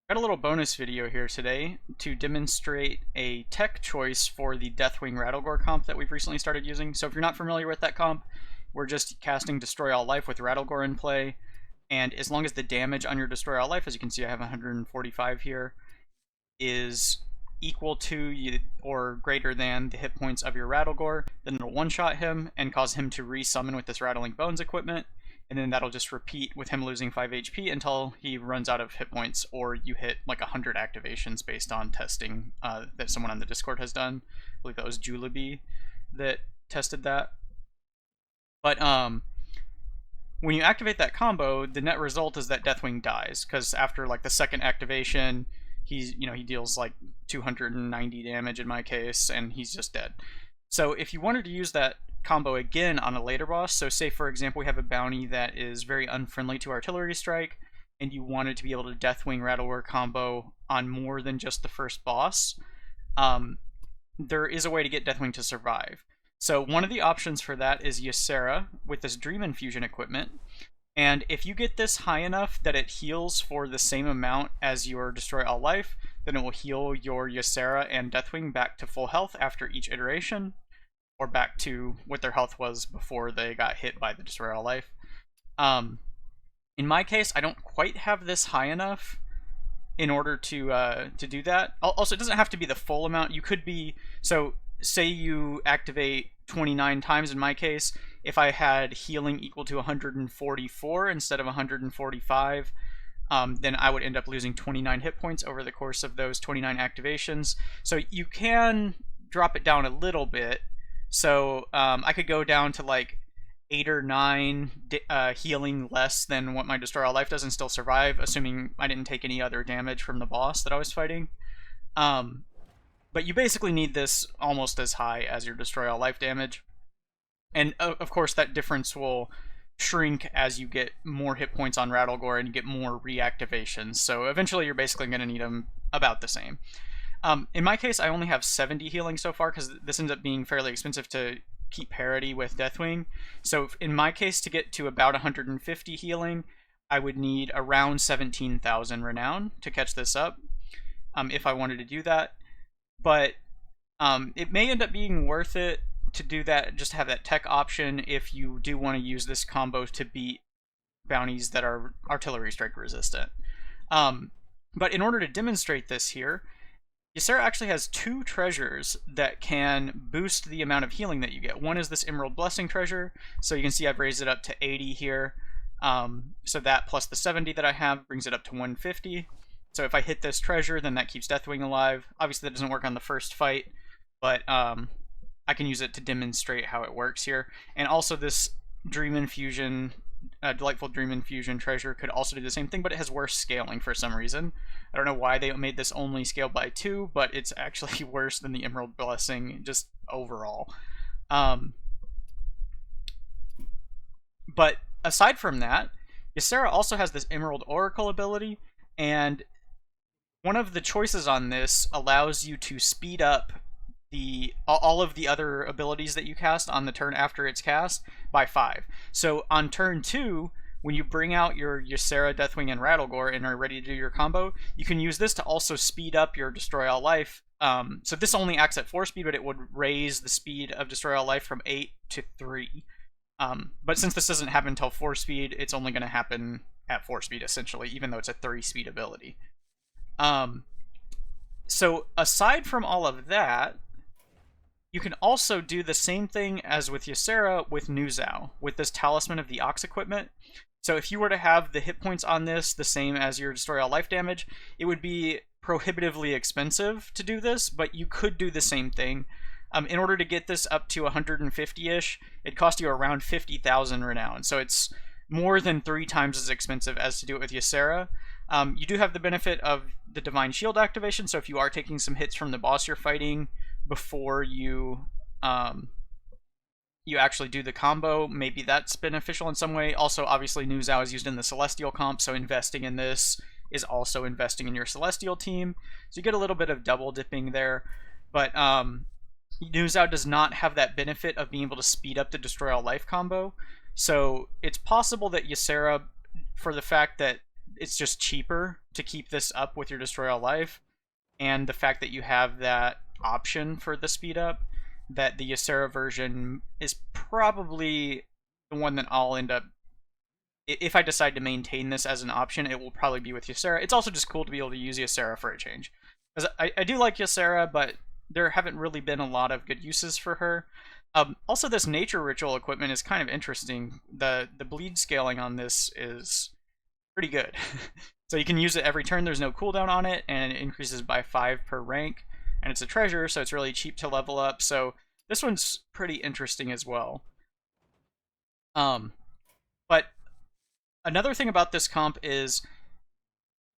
Got a little bonus video here today to demonstrate a tech choice for the Deathwing Rattlegore comp that we've recently started using. So if you're not familiar with that comp, we're just casting Destroy All Life with Rattlegore in play, and as long as the damage on your Destroy All Life, as you can see I have 145 here, is equal to or greater than the hit points of your Rattlegore, then it'll one-shot him and cause him to resummon with this Rattling Bones equipment, and then that'll just repeat with him losing 5 HP until he runs out of hit points, or you hit like 100 activations based on testing that someone on the Discord has done. I believe that was Julaby that tested that. But when you activate that combo, the net result is that Deathwing dies, because after like the second activation, he deals like 290 damage in my case, and he's just dead. So if you wanted to use that combo again on a later boss, so say for example we have a bounty that is very unfriendly to artillery strike, and you wanted to be able to Deathwing Rattlegore combo on more than just the first boss, there is a way to get Deathwing to survive. So one of the options for that is Ysera with this Dream Infusion equipment, and if you get this high enough that it heals for the same amount as your Destroy All Life, then it will heal your Ysera and Deathwing back to full health after each iteration, or back to what their health was before they got hit by the Destroy All Life. In my case, I don't quite have this high enough in order to do that. Also, it doesn't have to be the full amount. You could be, so say you activate 29 times in my case, if I had healing equal to 144 instead of 145, then I would end up losing 29 hit points over the course of those 29 activations. So you can drop it down a little bit. So I could go down to like 8 or 9 healing less than what my Destroy All Life does and still survive, assuming I didn't take any other damage from the boss that I was fighting. But you basically need this almost as high as your Destroy All Life damage. And of course that difference will shrink as you get more hit points on Rattlegore and you get more reactivations. So eventually you're basically going to need them about the same. In my case, I only have 70 healing so far because this ends up being fairly expensive to keep parity with Deathwing. So in my case, to get to about 150 healing, I would need around 17,000 renown to catch this up if I wanted to do that. But it may end up being worth it to do that, just to have that tech option if you do want to use this combo to beat bounties that are artillery strike resistant. But in order to demonstrate this here, Ysera actually has 2 treasures that can boost the amount of healing that you get. One is this Emerald Blessing treasure, so you can see I've raised it up to 80 here. So that plus the 70 that I have brings it up to 150. So if I hit this treasure, then that keeps Deathwing alive. Obviously that doesn't work on the first fight, but I can use it to demonstrate how it works here. And also this Dream Infusion, Delightful Dream Infusion treasure could also do the same thing, but it has worse scaling for some reason. I don't know why they made this only scale by 2, but it's actually worse than the Emerald Blessing just overall. But aside from that, Ysera also has this Emerald Oracle ability, and one of the choices on this allows you to speed up all of the other abilities that you cast on the turn after it's cast by 5. So on turn 2, when you bring out your Ysera, Deathwing, and Rattlegore and are ready to do your combo, you can use this to also speed up your Destroy All Life. So this only acts at 4 speed, but it would raise the speed of Destroy All Life from 8 to 3. But since this doesn't happen until 4 speed, it's only going to happen at 4 speed essentially, even though it's a 3 speed ability. So aside from all of that, you can also do the same thing as with Ysera with Niuzao, with this Talisman of the Ox equipment. So if you were to have the hit points on this the same as your Destroy All Life damage, it would be prohibitively expensive to do this, but you could do the same thing. In order to get this up to 150-ish, it cost you around 50,000 renown, so it's more than 3 times as expensive as to do it with Ysera. You do have the benefit of the Divine Shield activation, so if you are taking some hits from the boss you're fighting before you actually do the combo, maybe that's beneficial in some way. Also, obviously, Niuzao is used in the Celestial comp, so investing in this is also investing in your Celestial team. So you get a little bit of double dipping there, but Niuzao does not have that benefit of being able to speed up the Destroy All Life combo. So it's possible that Ysera, for the fact that it's just cheaper to keep this up with your Destroy All Life, and the fact that you have that option for the speed up, that the Ysera version is probably the one that I'll end up, if I decide to maintain this as an option, it will probably be with Ysera. It's also just cool to be able to use Ysera for a change. Because I do like Ysera, but there haven't really been a lot of good uses for her. Also, this nature ritual equipment is kind of interesting. The bleed scaling on this is pretty good. So you can use it every turn, there's no cooldown on it, and it increases by 5 per rank. And it's a treasure, so it's really cheap to level up. So this one's pretty interesting as well. But another thing about this comp is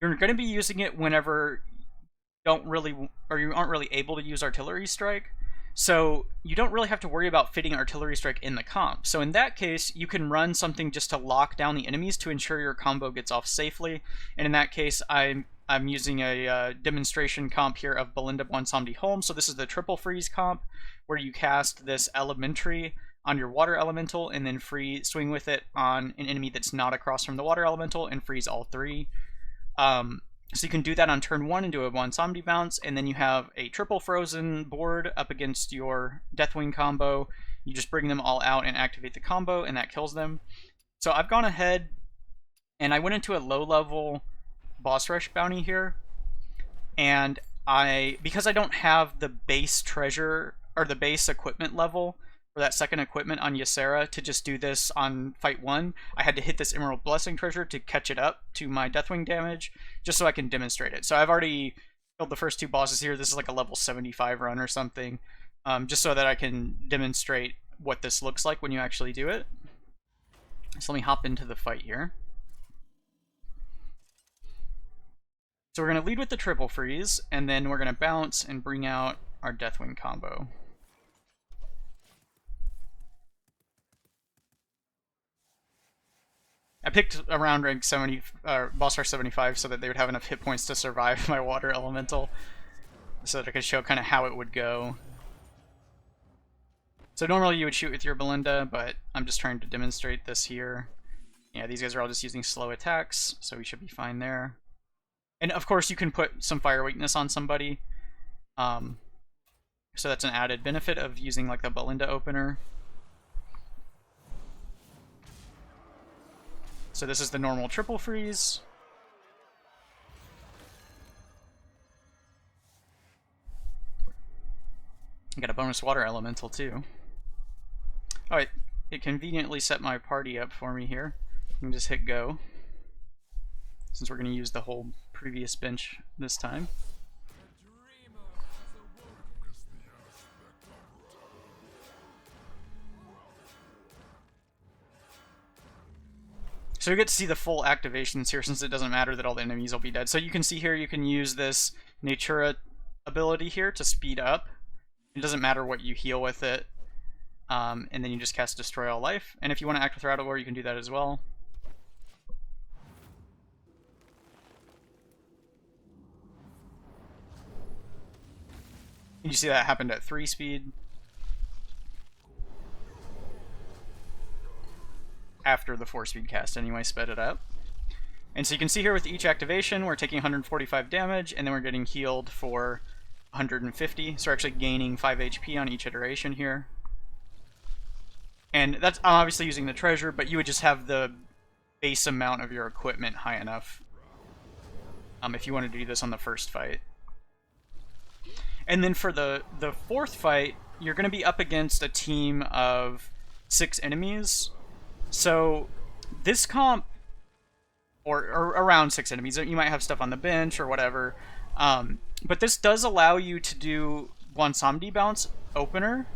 you're going to be using it whenever you aren't really able to use Artillery Strike. So you don't really have to worry about fitting Artillery Strike in the comp. So in that case, you can run something just to lock down the enemies to ensure your combo gets off safely. And in that case, I'm using a demonstration comp here of Belinda Bwansamdi Holmes. So this is the triple freeze comp, where you cast this elementary on your water elemental and then swing with it on an enemy that's not across from the water elemental and freeze all 3. So you can do that on turn 1 and do a Bwansamdi bounce, and then you have a triple frozen board up against your Deathwing combo. You just bring them all out and activate the combo, and that kills them. So I've gone ahead and I went into a low level boss rush bounty here, and because I don't have the base treasure or the base equipment level for that second equipment on Ysera to just do this on fight 1, I had to hit this Emerald Blessing treasure to catch it up to my Deathwing damage, just so I can demonstrate it. So I've already killed the first 2 bosses here. This is like a level 75 run or something, just so that I can demonstrate what this looks like when you actually do it. So let me hop into the fight here. So we're going to lead with the triple freeze, and then we're going to bounce and bring out our Deathwing combo. I picked around rank 70, boss rush 75, so that they would have enough hit points to survive my water elemental, so that I could show kind of how it would go. So normally you would shoot with your Belinda, but I'm just trying to demonstrate this here. Yeah, these guys are all just using slow attacks, so we should be fine there. And of course you can put some fire weakness on somebody, so that's an added benefit of using like the Belinda opener. So this is the normal triple freeze. I got a bonus water elemental too. Alright, it conveniently set my party up for me here. I can just hit go, since we're going to use the whole previous bench this time. So you get to see the full activations here, since it doesn't matter that all the enemies will be dead. So you can see here, you can use this Natura ability here to speed up. It doesn't matter what you heal with it. And then you just cast Destroy All Life. And if you want to act with Rattlegore, you can do that as well. You see that happened at 3 speed. After the 4-speed cast anyway, sped it up. And so you can see here with each activation, we're taking 145 damage, and then we're getting healed for 150. So we're actually gaining 5 HP on each iteration here. And that's, I'm obviously using the treasure, but you would just have the base amount of your equipment high enough if you wanted to do this on the first fight. And then for the 4th fight, you're going to be up against a team of 6 enemies. So this comp, or around 6 enemies, you might have stuff on the bench or whatever, but this does allow you to do Bwansamdi bounce opener,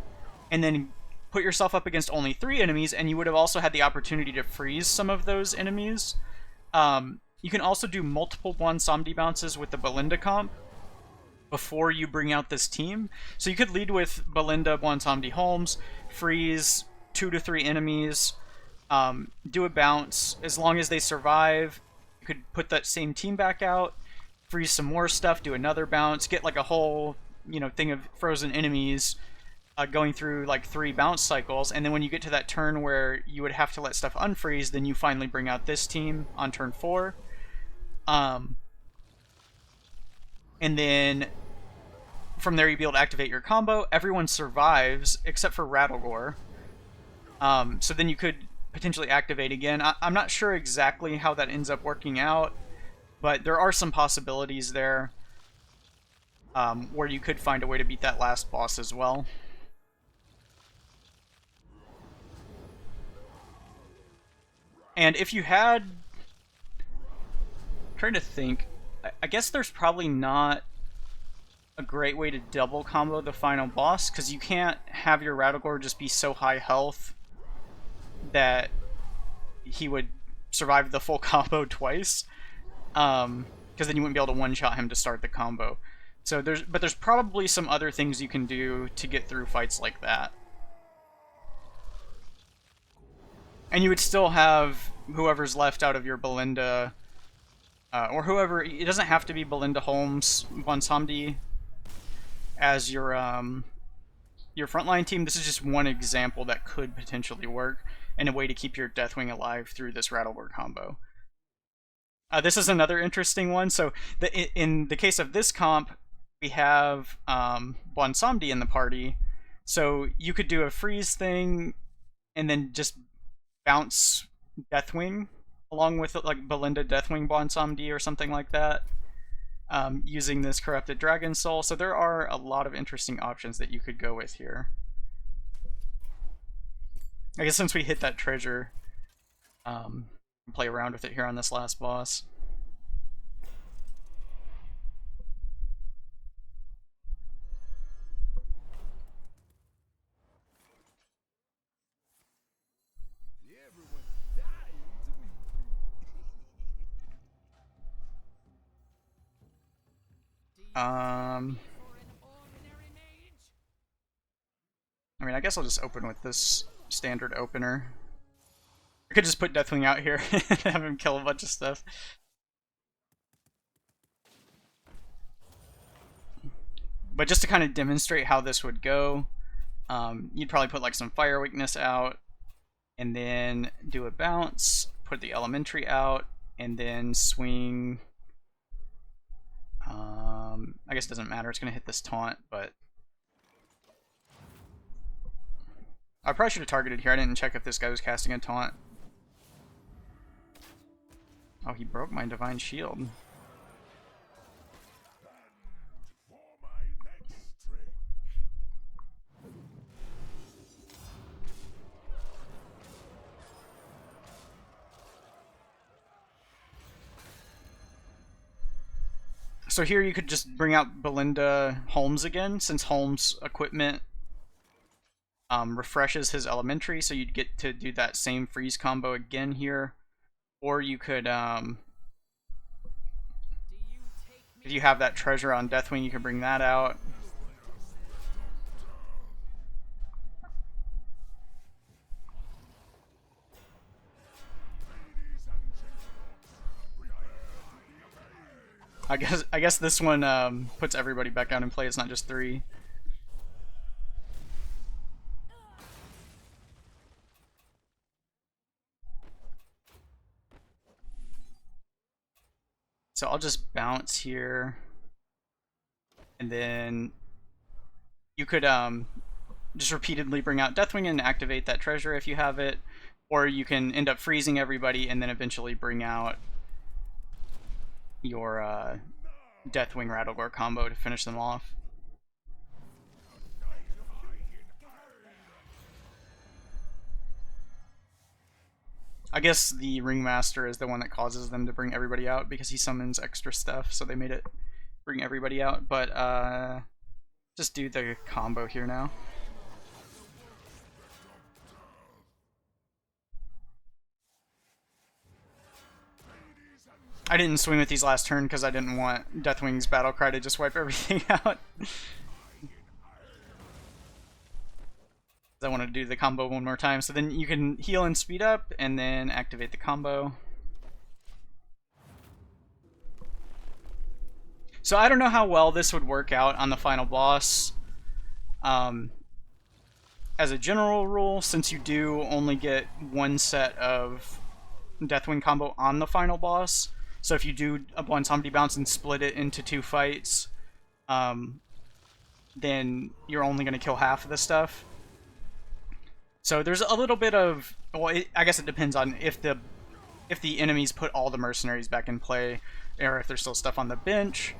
and then put yourself up against only 3 enemies, and you would have also had the opportunity to freeze some of those enemies. You can also do multiple Bwansamdi bounces with the Belinda comp before you bring out this team. So you could lead with Belinda Bwansamdi Holmes, freeze 2 to 3 enemies, do a bounce. As long as they survive, you could put that same team back out, freeze some more stuff, do another bounce, get like a whole, thing of frozen enemies, going through like 3 bounce cycles, and then when you get to that turn where you would have to let stuff unfreeze, then you finally bring out this team on turn 4. And then from there you'll be able to activate your combo. Everyone survives except for Rattlegore. So then you could potentially activate again. I'm not sure exactly how that ends up working out, but there are some possibilities there where you could find a way to beat that last boss as well. And if you had... I'm trying to think. I guess there's probably not a great way to double combo the final boss, because you can't have your Rattlegore just be so high health that he would survive the full combo twice, because then you wouldn't be able to one-shot him to start the combo. So there's probably some other things you can do to get through fights like that. And you would still have whoever's left out of your Belinda, or whoever, it doesn't have to be Belinda Holmes, Bonsamdi, as your frontline team. This is just one example that could potentially work, and a way to keep your Deathwing alive through this Rattlegore combo. This is another interesting one. So in the case of this comp, we have Bonsamdi in the party. So you could do a freeze thing, and then just bounce Deathwing along with like Belinda Deathwing Bonsamdi or something like that, using this Corrupted Dragon Soul. So there are a lot of interesting options that you could go with here. I guess since we hit that treasure, play around with it here on this last boss. I mean, I guess I'll just open with this standard opener. I could just put Deathwing out here and have him kill a bunch of stuff. But just to kind of demonstrate how this would go, you'd probably put like some fire weakness out, and then do a bounce, put the elementary out, and then swing. I guess it doesn't matter, it's going to hit this taunt, but I probably should have targeted here. I didn't check if this guy was casting a taunt. Oh, he broke my Divine Shield. So here you could just bring out Belinda Holmes again, since Holmes' equipment refreshes his elementary, so you'd get to do that same freeze combo again here. Or you could, if you have that treasure on Deathwing, you can bring that out. I guess this one puts everybody back out in play. It's not just 3. So I'll just bounce here, and then you could just repeatedly bring out Deathwing and activate that treasure if you have it, or you can end up freezing everybody and then eventually bring out your Deathwing Rattlegore combo to finish them off. I guess the Ringmaster is the one that causes them to bring everybody out because he summons extra stuff, so they made it bring everybody out, but just do the combo here now. I didn't swing with these last turn because I didn't want Deathwing's Battlecry to just wipe everything out. I want to do the combo one more time, so then you can heal and speed up, and then activate the combo. So I don't know how well this would work out on the final boss. As a general rule, since you do only get one set of Deathwing combo on the final boss, So if you do a one zombie bounce and split it into 2 fights, then you're only going to kill half of the stuff. So there's a little bit of, well, I guess it depends on if the enemies put all the mercenaries back in play, or if there's still stuff on the bench,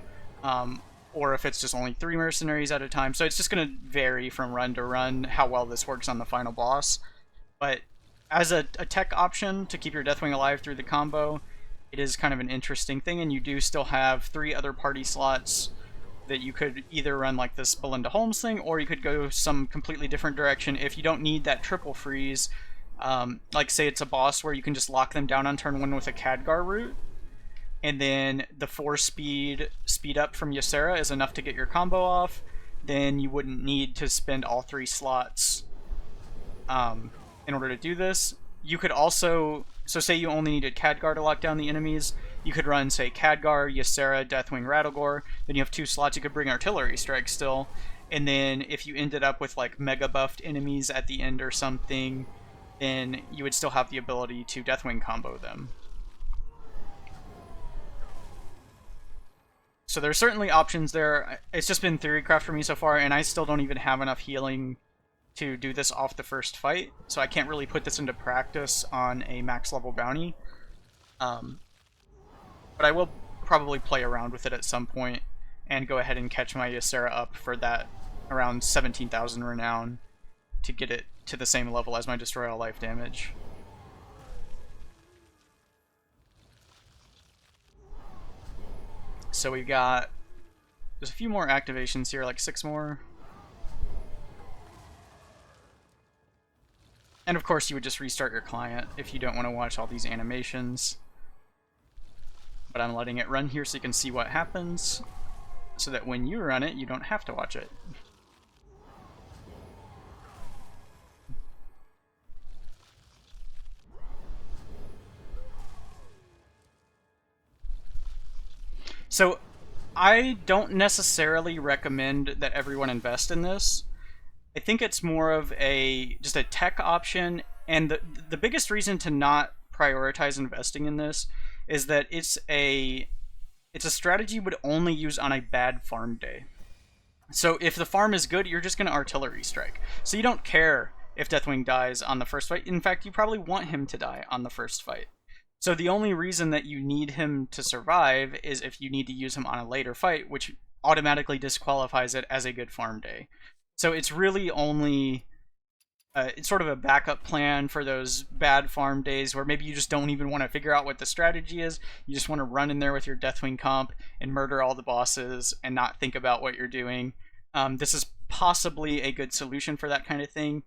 or if it's just only 3 mercenaries at a time. So it's just going to vary from run to run how well this works on the final boss. But as a tech option to keep your Deathwing alive through the combo, it is kind of an interesting thing, and you do still have 3 other party slots that you could either run like this Belinda Holmes thing, or you could go some completely different direction if you don't need that triple freeze. Like say it's a boss where you can just lock them down on turn 1 with a Khadgar root, and then the 4 speed up from Ysera is enough to get your combo off, then you wouldn't need to spend all 3 slots in order to do this. You could also, so say you only needed Khadgar to lock down the enemies, you could run, say, Khadgar, Ysera, Deathwing Rattlegore, then you have 2 slots, you could bring Artillery Strike still, and then if you ended up with like mega buffed enemies at the end or something, then you would still have the ability to Deathwing combo them. So there's certainly options there. It's just been theorycraft for me so far, and I still don't even have enough healing to do this off the first fight, so I can't really put this into practice on a max level bounty. But I will probably play around with it at some point and go ahead and catch my Ysera up for that around 17,000 renown to get it to the same level as my Destroy All life damage. So we've got, there's a few more activations here, like 6 more. And of course you would just restart your client if you don't want to watch all these animations. But I'm letting it run here so you can see what happens, so that when you run it, you don't have to watch it. So I don't necessarily recommend that everyone invest in this. I think it's more of just a tech option, and the biggest reason to not prioritize investing in this is that it's a strategy you would only use on a bad farm day. So if the farm is good, you're just going to Artillery Strike. So you don't care if Deathwing dies on the first fight. In fact, you probably want him to die on the first fight. So the only reason that you need him to survive is if you need to use him on a later fight, which automatically disqualifies it as a good farm day. So it's really only it's sort of a backup plan for those bad farm days where maybe you just don't even want to figure out what the strategy is. You just want to run in there with your Deathwing comp and murder all the bosses and not think about what you're doing. This is possibly a good solution for that kind of thing.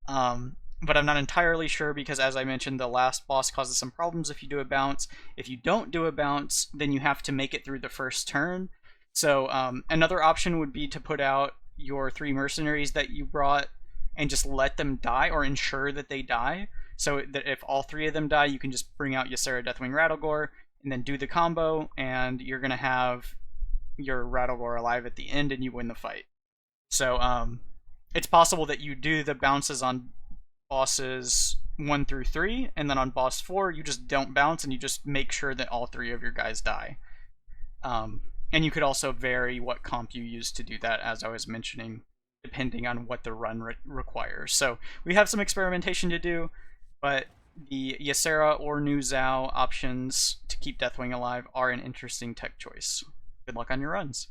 But I'm not entirely sure because, as I mentioned, the last boss causes some problems if you do a bounce. If you don't do a bounce, then you have to make it through the first turn. So another option would be to put out your 3 mercenaries that you brought and just let them die, or ensure that they die, so that if all 3 of them die, you can just bring out Ysera, Deathwing Rattlegore, and then do the combo, and you're going to have your Rattlegore alive at the end, and you win the fight. So it's possible that you do the bounces on bosses 1 through 3, and then on boss 4, you just don't bounce, and you just make sure that all 3 of your guys die. And you could also vary what comp you use to do that, as I was mentioning, depending on what the run requires. So we have some experimentation to do, but the Ysera or Niuzao options to keep Deathwing alive are an interesting tech choice. Good luck on your runs.